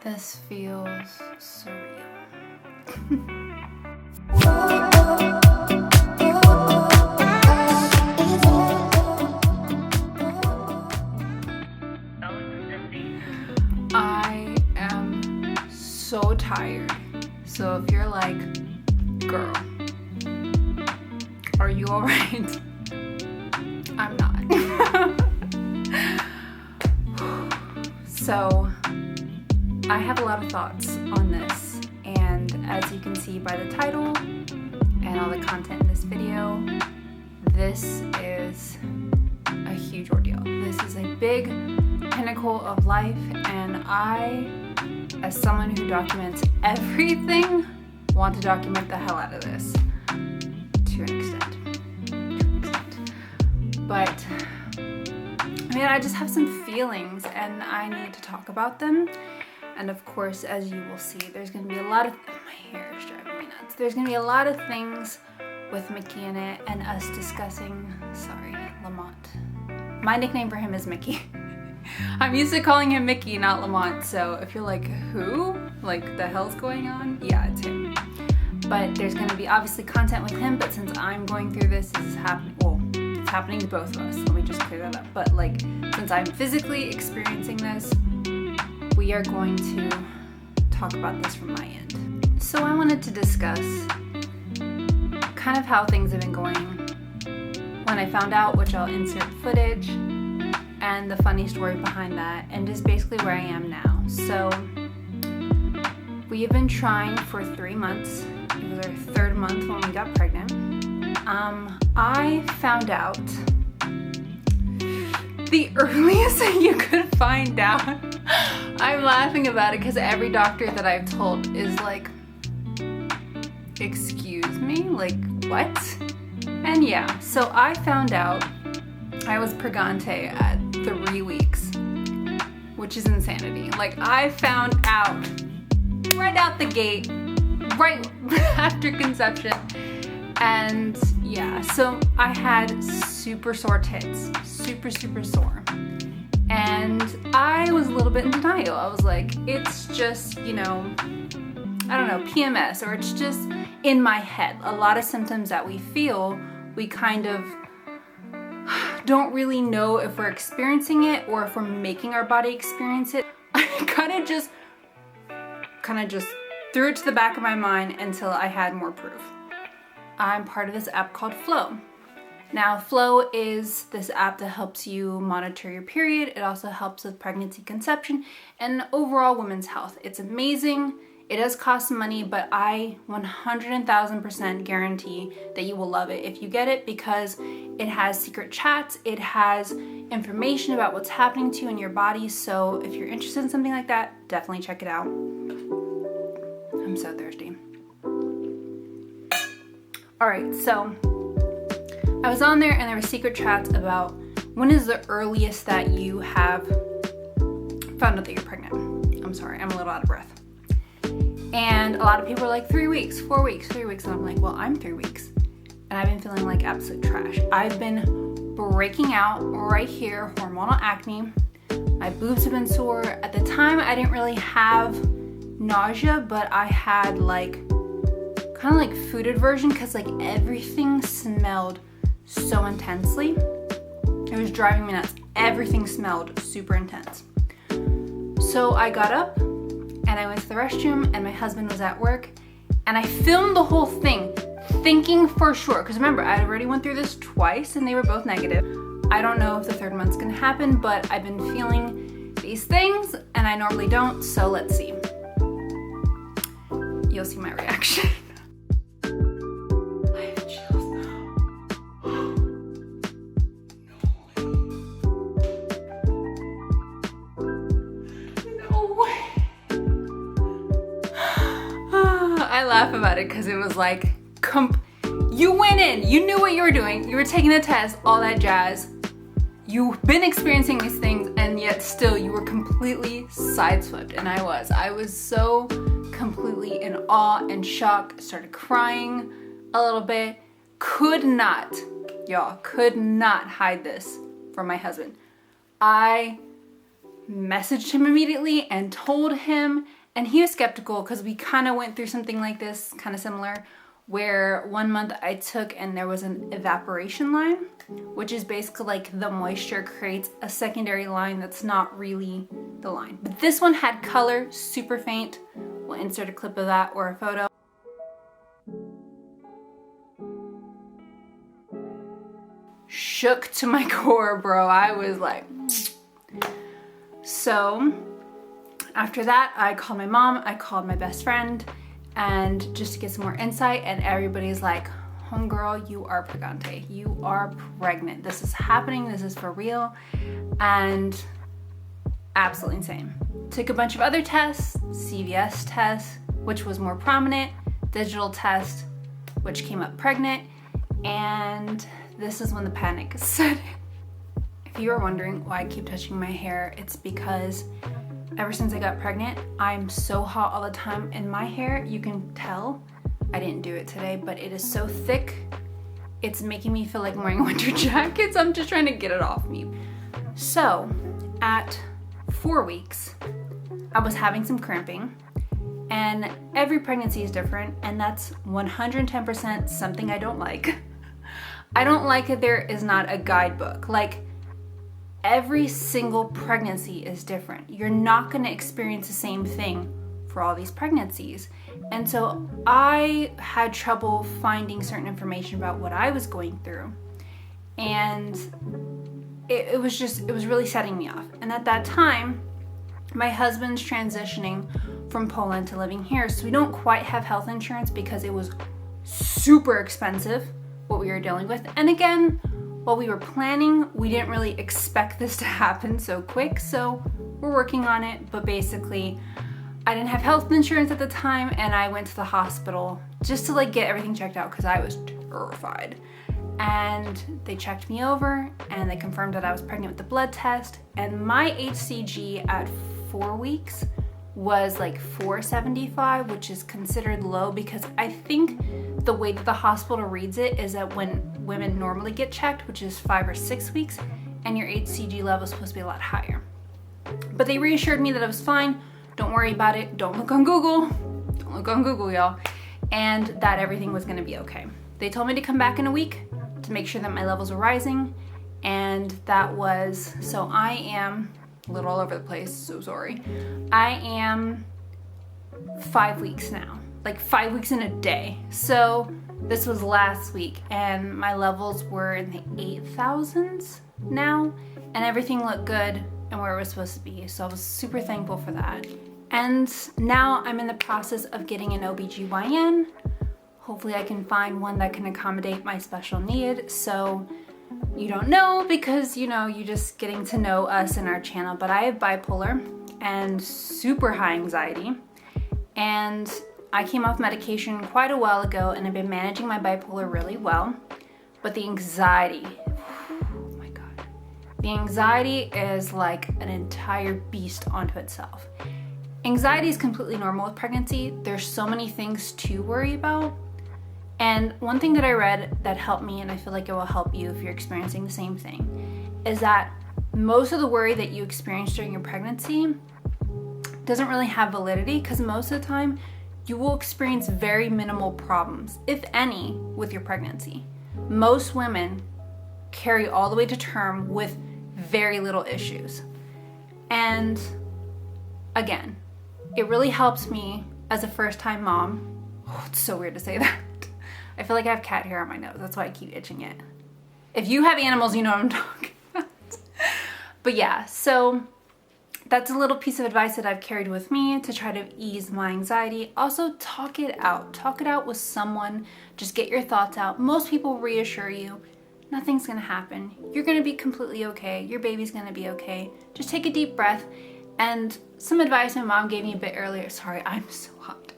This feels surreal. I am so tired. So if you're like, girl, are you alright? I'm not. So I have a lot of thoughts on this, and as you can see by the title and all the content in this video, this is a huge ordeal. This is a big pinnacle of life, and I, as someone who documents everything, want to document the hell out of this to an extent. But I mean, I just have some feelings and I need to talk about them. And of course, as you will see, there's going to be a lot of, my hair is driving me nuts. There's going to be a lot of things with Mickey in it and us discussing, sorry, Lamont. My nickname for him is Mickey. I'm used to calling him Mickey, not Lamont. So if you're like, who? Like, the hell's going on? Yeah, it's him. But there's going to be obviously content with him, but since I'm going through this is happening, well, it's happening to both of us. Let me just clear that up. But like, since I'm physically experiencing this, we are going to talk about this from my end. So I wanted to discuss kind of how things have been going when I found out, which I'll insert footage, and the funny story behind that, and just basically where I am now. So we have been trying for 3 months. It was our 3rd month when we got pregnant. I found out the earliest you could find out. I'm laughing about it because every doctor that I've told is like, excuse me, like what? And yeah, so I found out I was pregante at 3 weeks, which is insanity. Like, I found out right out the gate, right after conception. And yeah, so I had super sore tits, super sore. And I was a little bit in denial. I was like, it's just, you know, I don't know, PMS, or it's just in my head. A lot of symptoms that we feel, we kind of don't really know if we're experiencing it or if we're making our body experience it. I kind of just threw it to the back of my mind until I had more proof. I'm part of this app called Flow. Now, Flow is this app that helps you monitor your period. It also helps with pregnancy, conception, and overall women's health. It's amazing. It does cost some money, but I 110,000% guarantee that you will love it if you get it, because it has secret chats. It has information about what's happening to you in your body. So if you're interested in something like that, definitely check it out. I'm so thirsty. All right, so I was on there and there were secret chats about when is the earliest that you have found out that you're pregnant. I'm sorry, I'm a little out of breath. And a lot of people are like 3 weeks, 4 weeks, 3 weeks. And I'm like, well, I'm 3 weeks. And I've been feeling like absolute trash. I've been breaking out right here, hormonal acne. My boobs have been sore. At the time, I didn't really have nausea, but I had like, kind of like food aversion, because like everything smelled so intensely. It was driving me nuts. Everything smelled super intense. So I got up and I went to the restroom, and my husband was at work, and I filmed the whole thing thinking for sure, because remember, I already went through this twice and they were both negative. I don't know if the 3rd month's gonna happen, but I've been feeling these things and I normally don't, so let's see. You'll see my reaction. I laugh about it because it was like, you went in, you knew what you were doing, you were taking the test, all that jazz. You've been experiencing these things, and yet still you were completely sideswept. And I was so completely in awe and shock, started crying a little bit, could not hide this from my husband. I messaged him immediately and told him, and he was skeptical because we kind of went through something like this, kind of similar, where 1 month I took and there was an evaporation line, which is basically like the moisture creates a secondary line that's not really the line. But this one had color, super faint. We'll insert a clip of that or a photo. Shook to my core, bro. I was like... So after that, I called my mom, I called my best friend, and just to get some more insight, and everybody's like, homegirl, you are pregante. You are pregnant. This is happening. This is for real. And absolutely insane. Took a bunch of other tests, CVS tests, which was more prominent, digital test, which came up pregnant, and this is when the panic set in. If you are wondering why I keep touching my hair, it's because ever since I got pregnant, I'm so hot all the time, and my hair, you can tell, I didn't do it today, but it is so thick, it's making me feel like I'm wearing winter jackets. I'm just trying to get it off me. So at 4 weeks, I was having some cramping, and every pregnancy is different, and that's 110% something I don't like. I don't like that there is not a guidebook. Like, every single pregnancy is different. You're not going to experience the same thing for all these pregnancies. And so I had trouble finding certain information about what I was going through. And it was really setting me off. And at that time, my husband's transitioning from Poland to living here. So we don't quite have health insurance because it was super expensive what we were dealing with. And again, while we were planning, we didn't really expect this to happen so quick, so we're working on it. But basically, I didn't have health insurance at the time, and I went to the hospital just to like get everything checked out because I was terrified. And they checked me over, and they confirmed that I was pregnant with the blood test, and my HCG at 4 weeks was like 475, which is considered low because I think the way that the hospital reads it is that when women normally get checked, which is 5 or 6 weeks, and your HCG level is supposed to be a lot higher. But they reassured me that it was fine. Don't worry about it. Don't look on Google. Don't look on Google, y'all. And that everything was gonna be okay. They told me to come back in a week to make sure that my levels were rising. And that was, so I am a little all over the place, so sorry. I am 5 weeks now, like 5 weeks in a day. So this was last week, and my levels were in the 8,000s now, and everything looked good and where it was supposed to be. So I was super thankful for that. And now I'm in the process of getting an OBGYN. Hopefully I can find one that can accommodate my special need. So you don't know because, you know, you're just getting to know us and our channel, but I have bipolar and super high anxiety. And I came off medication quite a while ago, and I've been managing my bipolar really well. But the anxiety, oh my God. The anxiety is like an entire beast unto itself. Anxiety is completely normal with pregnancy. There's so many things to worry about. And one thing that I read that helped me, and I feel like it will help you if you're experiencing the same thing, is that most of the worry that you experience during your pregnancy doesn't really have validity, because most of the time you will experience very minimal problems, if any, with your pregnancy. Most women carry all the way to term with very little issues. And again, it really helps me as a first-time mom. Oh, it's so weird to say that. I feel like I have cat hair on my nose. That's why I keep itching it. If you have animals, you know what I'm talking about. But yeah, so that's a little piece of advice that I've carried with me to try to ease my anxiety. Also, talk it out. Talk it out with someone. Just get your thoughts out. Most people reassure you, nothing's gonna happen. You're gonna be completely okay. Your baby's gonna be okay. Just take a deep breath. And some advice my mom gave me a bit earlier, sorry, I'm so hot.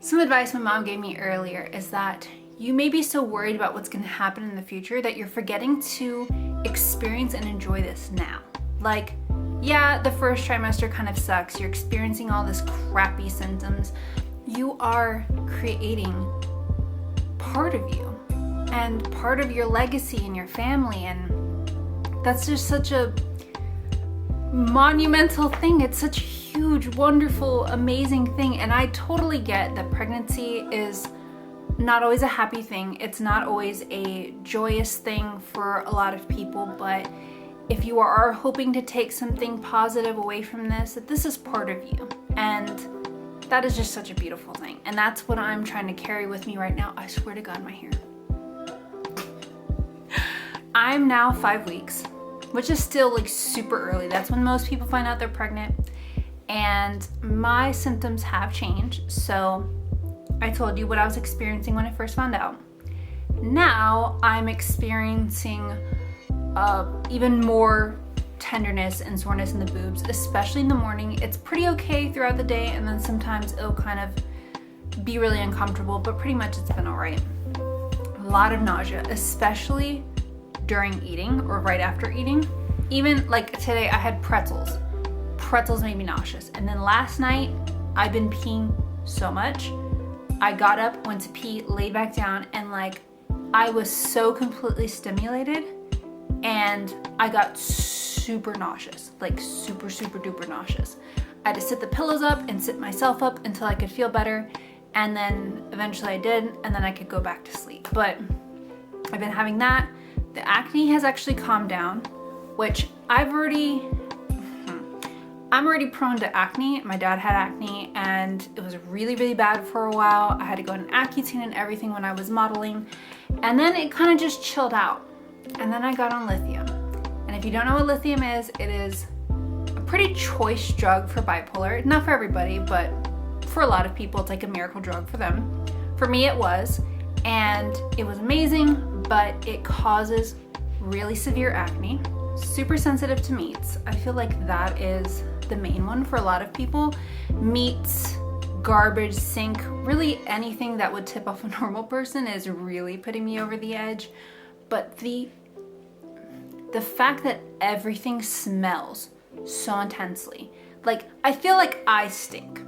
Some advice my mom gave me earlier is that you may be so worried about what's gonna happen in the future that you're forgetting to experience and enjoy this now. Like, yeah, the first trimester kind of sucks. You're experiencing all this crappy symptoms. You are creating part of you and part of your legacy and your family, and that's just such a monumental thing. It's such a huge, wonderful, amazing thing. And I totally get that pregnancy is not always a happy thing. It's not always a joyous thing for a lot of people, but if you are hoping to take something positive away from this, that this is part of you. And that is just such a beautiful thing. And that's what I'm trying to carry with me right now. I swear to God, my hair. I'm now 5 weeks, which is still like super early. That's when most people find out they're pregnant. And my symptoms have changed. So I told you what I was experiencing when I first found out. Now I'm experiencing even more tenderness and soreness in the boobs, especially in the morning. It's pretty okay throughout the day, and then sometimes it'll kind of be really uncomfortable, but pretty much it's been all right. A lot of nausea, especially during eating or right after eating. Even like today I had pretzels. Pretzels made me nauseous. And then last night I've been peeing so much. I got up, went to pee, laid back down, and like I was so completely stimulated and I got super nauseous, like super duper nauseous. I had to sit the pillows up and sit myself up until I could feel better, and then eventually I did, and then I could go back to sleep. But I've been having that. The acne has actually calmed down, which I'm already prone to acne. My dad had acne and it was really bad for a while. I had to go on Accutane and everything when I was modeling, and then it kind of just chilled out. And then I got on lithium. And if you don't know what lithium is, it is a pretty choice drug for bipolar. Not for everybody, but for a lot of people, it's like a miracle drug for them. For me, it was. And it was amazing, but it causes really severe acne. Super sensitive to meats. I feel like that is the main one for a lot of people. Meats, garbage, sink, really anything that would tip off a normal person is really putting me over the edge. But the fact that everything smells so intensely, like I feel like I stink.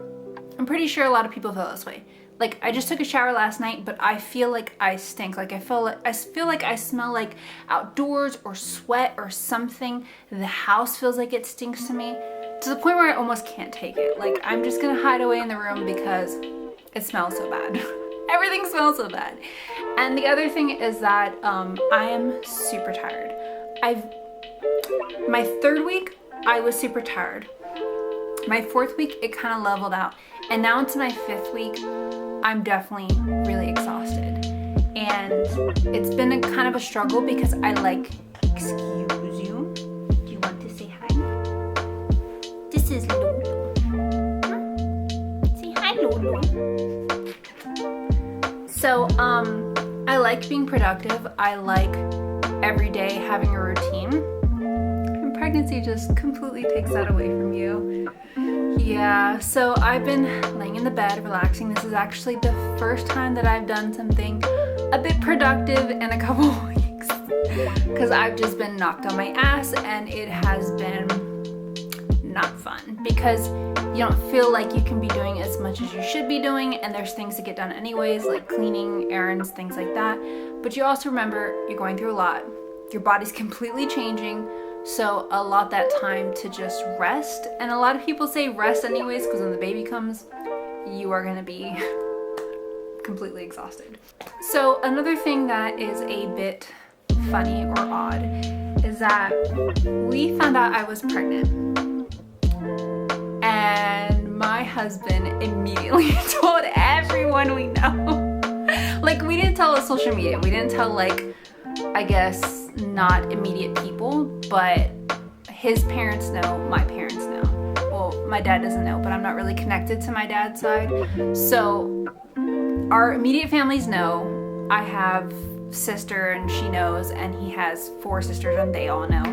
I'm pretty sure a lot of people feel this way. Like I just took a shower last night, but I feel like I stink. Like I feel like I smell like outdoors or sweat or something. The house feels like it stinks to me, to the point where I almost can't take it. Like I'm just gonna hide away in the room because it smells so bad. Everything smells so bad. And the other thing is that I am super tired. My 3rd week, I was super tired. My 4th week, it kind of leveled out. And now into my 5th week, I'm definitely really exhausted. And it's been a kind of a struggle because I like, excuse you, do you want to say hi? This is Lulu. Huh? Say hi, Lulu. So, I like being productive. I like every day having a routine. And pregnancy just completely takes that away from you. Yeah, so I've been laying in the bed, relaxing. This is actually the first time that I've done something a bit productive in a couple weeks. Because I've just been knocked on my ass and it has been not fun. Because you don't feel like you can be doing as much as you should be doing, and there's things to get done anyways, like cleaning, errands, things like that. But you also remember you're going through a lot. Your body's completely changing, so allot that time to just rest. And a lot of people say rest anyways, because when the baby comes, you are gonna be completely exhausted. So another thing that is a bit funny or odd is that we found out I was pregnant. And my husband immediately told everyone we know. Like, we didn't tell social media. We didn't tell, like, I guess, not immediate people, but his parents know, my parents know. Well, my dad doesn't know, but I'm not really connected to my dad's side. So our immediate families know. I have sister and she knows, and he has 4 sisters and they all know.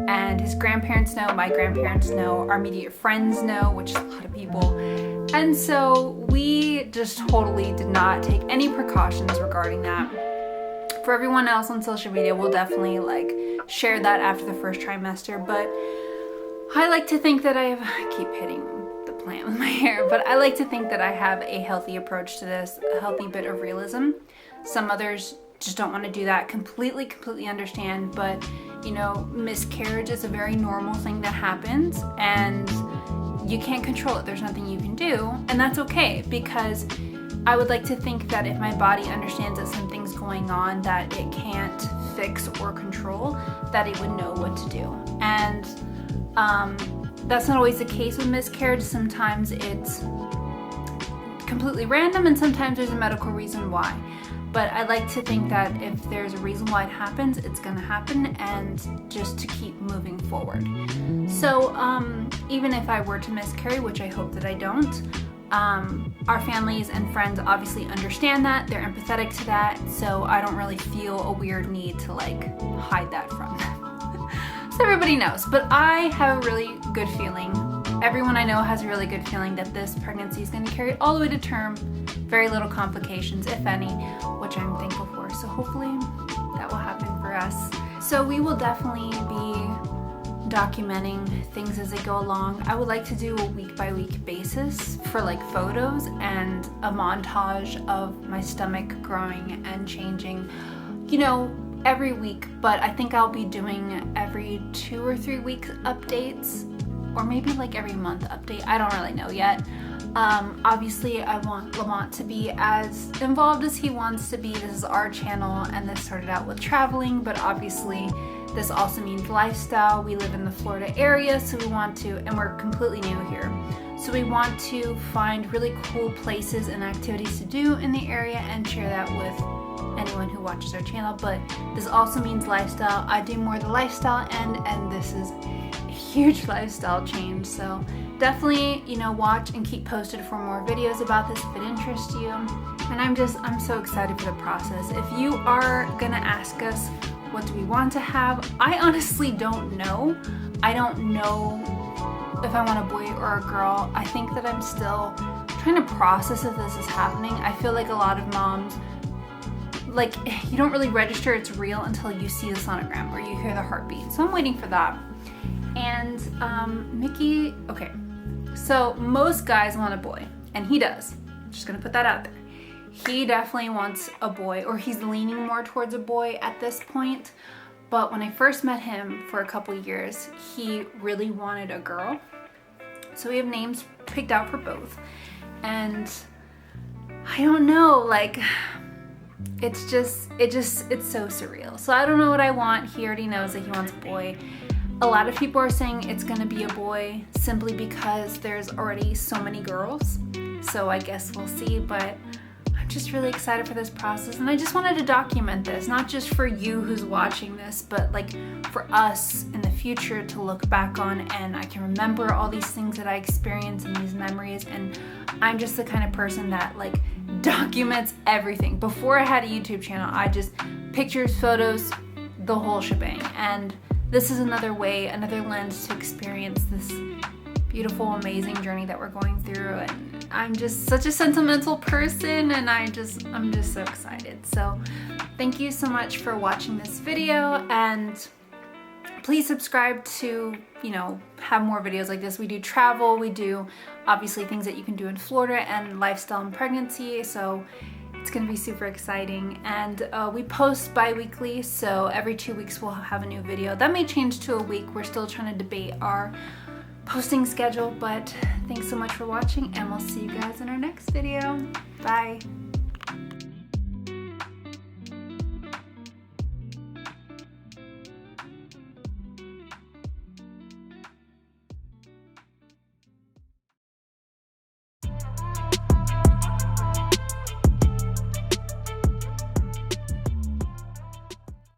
And his grandparents know, my grandparents know, our immediate friends know, which is a lot of people. And so we just totally did not take any precautions regarding that. For everyone else on social media, we'll definitely like share that after the first trimester, but I like to think that I keep hitting the plant with my hair, but I like to think that I have a healthy approach to this, a healthy bit of realism. Some others just don't want to do that, completely understand. But you know, miscarriage is a very normal thing that happens, and you can't control it. There's nothing you can do, and that's okay, because I would like to think that if my body understands that something's going on that it can't fix or control, that it would know what to do. And that's not always the case with miscarriage. Sometimes it's completely random, and sometimes there's a medical reason why. But I like to think that if there's a reason why it happens, it's gonna happen, and just to keep moving forward. So even if I were to miscarry, which I hope that I don't, our families and friends obviously understand that, they're empathetic to that, so I don't really feel a weird need to like hide that from them. So everybody knows, but I have a really good feeling. Everyone I know has a really good feeling that this pregnancy is going to carry all the way to term, very little complications, if any, which I'm thankful for. So hopefully that will happen for us. So we will definitely be documenting things as they go along. I would like to do a week by week basis for like photos and a montage of my stomach growing and changing, you know, every week. But I think I'll be doing every 2 or 3 week updates, or maybe like every month update. I don't really know yet. Obviously I want Lamont to be as involved as he wants to be. This is our channel, and this started out with traveling, but obviously this also means lifestyle. We live in the Florida area, so we want to, and we're completely new here, so we want to find really cool places and activities to do in the area and share that with anyone who watches our channel. But this also means lifestyle. I do more the lifestyle end, and this is a huge lifestyle change. So definitely, you know, watch and keep posted for more videos about this if it interests you. And I'm so excited for the process. If you are gonna ask us, what do we want to have? I honestly don't know. I don't know if I want a boy or a girl. I think that I'm still trying to process if this is happening. I feel like a lot of moms, like, you don't really register it's real until you see the sonogram or you hear the heartbeat. So I'm waiting for that. And Mickey, okay, so most guys want a boy, and he does. I'm just gonna put that out there. He definitely wants a boy, or he's leaning more towards a boy at this point. But when I first met him for a couple years, he really wanted a girl. So we have names picked out for both. And I don't know, like, it's so surreal. So I don't know what I want. He already knows that he wants a boy. A lot of people are saying it's gonna be a boy simply because there's already so many girls. So I guess we'll see, but I'm just really excited for this process, and I just wanted to document this, not just for you who's watching this, but like for us in the future to look back on, and I can remember all these things that I experienced and these memories. And I'm just the kind of person that like documents everything. Before I had a YouTube channel, I just pictures, photos, the whole shebang. And this is another way, another lens to experience this beautiful, amazing journey that we're going through. And I'm just such a sentimental person, and I'm just so excited. So thank you so much for watching this video, and please subscribe to, you know, have more videos like this. We do travel, we do obviously things that you can do in Florida, and lifestyle and pregnancy. So it's gonna be super exciting. And we post bi-weekly, so every 2 weeks we'll have a new video. That may change to a week. We're still trying to debate our posting schedule, but thanks so much for watching, and we'll see you guys in our next video. Bye.